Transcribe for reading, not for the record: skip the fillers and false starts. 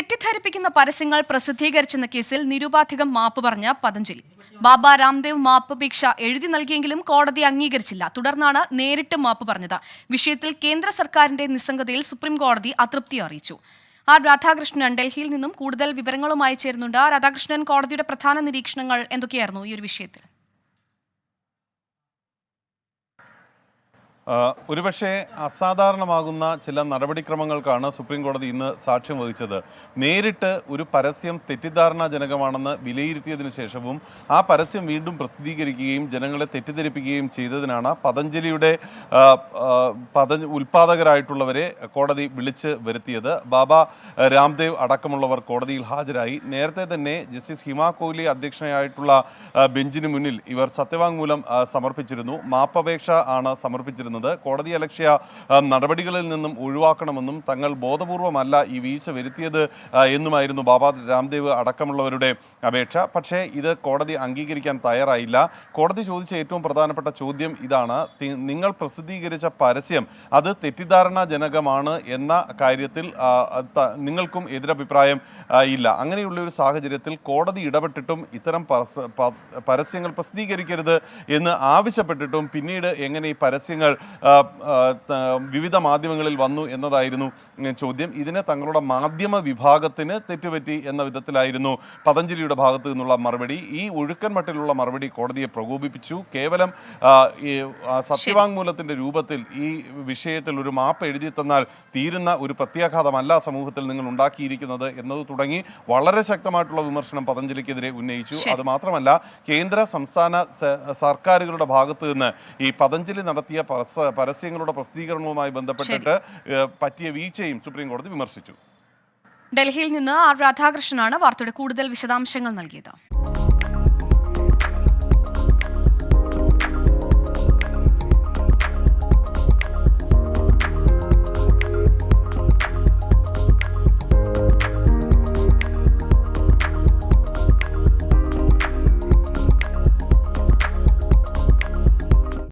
തെറ്റിദ്ധരിപ്പിക്കുന്ന പരസ്യങ്ങൾ പ്രസിദ്ധീകരിച്ചെന്ന കേസിൽ നിരുപാധികം മാപ്പ് പറഞ്ഞ പതഞ്ജലി. ബാബ രാംദേവ് മാപ്പപേക്ഷ എഴുതി നൽകിയെങ്കിലും കോടതി അംഗീകരിച്ചില്ല. തുടർന്നാണ് നേരിട്ട് മാപ്പ് പറഞ്ഞത്. വിഷയത്തിൽ കേന്ദ്ര സർക്കാരിന്റെ നിസ്സംഗതയിൽ സുപ്രീം കോടതി അതൃപ്തി അറിയിച്ചു. ആർ രാധാകൃഷ്ണൻ ഡൽഹിയിൽ നിന്നും കൂടുതൽ വിവരങ്ങളുമായി ചേരുന്നുണ്ട്. രാധാകൃഷ്ണൻ, കോടതിയുടെ പ്രധാന നിരീക്ഷണങ്ങൾ എന്തൊക്കെയായിരുന്നു ഈ ഒരു വിഷയത്തിൽ? ഒരുപക്ഷെ അസാധാരണമാകുന്ന ചില നടപടിക്രമങ്ങൾക്കാണ് സുപ്രീം കോടതി ഇന്ന് സാക്ഷ്യം വഹിച്ചത്. നേരിട്ട് ഒരു പരസ്യം തെറ്റിദ്ധാരണാജനകമാണെന്ന് വിലയിരുത്തിയതിനു ശേഷവും ആ പരസ്യം വീണ്ടും പ്രസിദ്ധീകരിക്കുകയും ജനങ്ങളെ തെറ്റിദ്ധരിപ്പിക്കുകയും ചെയ്തതിനാണ് പതഞ്ജലിയുടെ ഉൽപാദകരായിട്ടുള്ളവരെ കോടതി വിളിച്ച് വരുത്തിയത്. ബാബ രാംദേവ് അടക്കമുള്ളവർ കോടതിയിൽ ഹാജരായി. നേരത്തെ തന്നെ ജസ്റ്റിസ് ഹിമ കോഹ്ലി അധ്യക്ഷനായിട്ടുള്ള ബെഞ്ചിന് മുന്നിൽ ഇവർ സത്യവാങ്മൂലം സമർപ്പിച്ചിരുന്നു. മാപ്പപേക്ഷ ആണ് സമർപ്പിച്ചിരുന്നത്. കോടതി അലക്ഷ്യ നടപടികളിൽ നിന്നും ഒഴിവാക്കണമെന്നും തങ്ങൾ ബോധപൂർവമല്ല ഈ വീഴ്ച വരുത്തിയത് എന്നുമായിരുന്നു ബാബ രാംദേവ് അടക്കമുള്ളവരുടെ അപേക്ഷ. പക്ഷേ ഇത് കോടതി അംഗീകരിക്കാൻ തയ്യാറായില്ല. കോടതി ചോദിച്ച ഏറ്റവും പ്രധാനപ്പെട്ട ചോദ്യം ഇതാണ്: നിങ്ങൾ പ്രസിദ്ധീകരിച്ച പരസ്യം അത് തെറ്റിദ്ധാരണാജനകമാണ് എന്ന കാര്യത്തിൽ നിങ്ങൾക്കും എതിരഭിപ്രായം ഇല്ല. അങ്ങനെയുള്ള ഒരു സാഹചര്യത്തിൽ കോടതി ഇടപെട്ടിട്ടും ഇത്തരം പരസ്യങ്ങൾ പ്രസിദ്ധീകരിക്കരുത് എന്ന് ആവശ്യപ്പെട്ടിട്ടും പിന്നീട് എങ്ങനെ ഈ പരസ്യങ്ങൾ വിവിധ മാധ്യമങ്ങളിൽ വന്നു എന്നതായിരുന്നു ചോദ്യം. ഇതിന് തങ്ങളുടെ മാധ്യമ വിഭാഗത്തിന് തെറ്റുപറ്റി എന്ന വിധത്തിലായിരുന്നു പതഞ്ജലിയുടെ ഭാഗത്തു നിന്നുള്ള മറുപടി. ഈ ഒഴുക്കൻ മട്ടിലുള്ള മറുപടി കോടതിയെ പ്രകോപിപ്പിച്ചു. കേവലം സത്യവാങ്മൂലത്തിന്റെ രൂപത്തിൽ ഈ വിഷയത്തിൽ ഒരു മാപ്പ് എഴുതി തന്നാൽ തീരുന്ന ഒരു പ്രത്യാഘാതമല്ല സമൂഹത്തിൽ നിങ്ങൾ ഉണ്ടാക്കിയിരിക്കുന്നത് എന്നത് തുടങ്ങി വളരെ ശക്തമായിട്ടുള്ള വിമർശനം പതഞ്ജലിക്കെതിരെ ഉന്നയിച്ചു. അത് മാത്രമല്ല, കേന്ദ്ര സംസ്ഥാന സർക്കാരുകളുടെ ഭാഗത്ത് നിന്ന് ഈ പതഞ്ജലി നടത്തിയ പരസ്യങ്ങളുടെ പ്രസിദ്ധീകരണവുമായി ബന്ധപ്പെട്ടിട്ട് പറ്റിയ വീഴ്ചയും സുപ്രീം കോടതി വിമർശിച്ചു. ഡൽഹിയിൽ നിന്ന് ആർ രാധാകൃഷ്ണനാണ് വാർത്തയുടെ കൂടുതൽ വിശദാംശങ്ങൾ നൽകിയത്.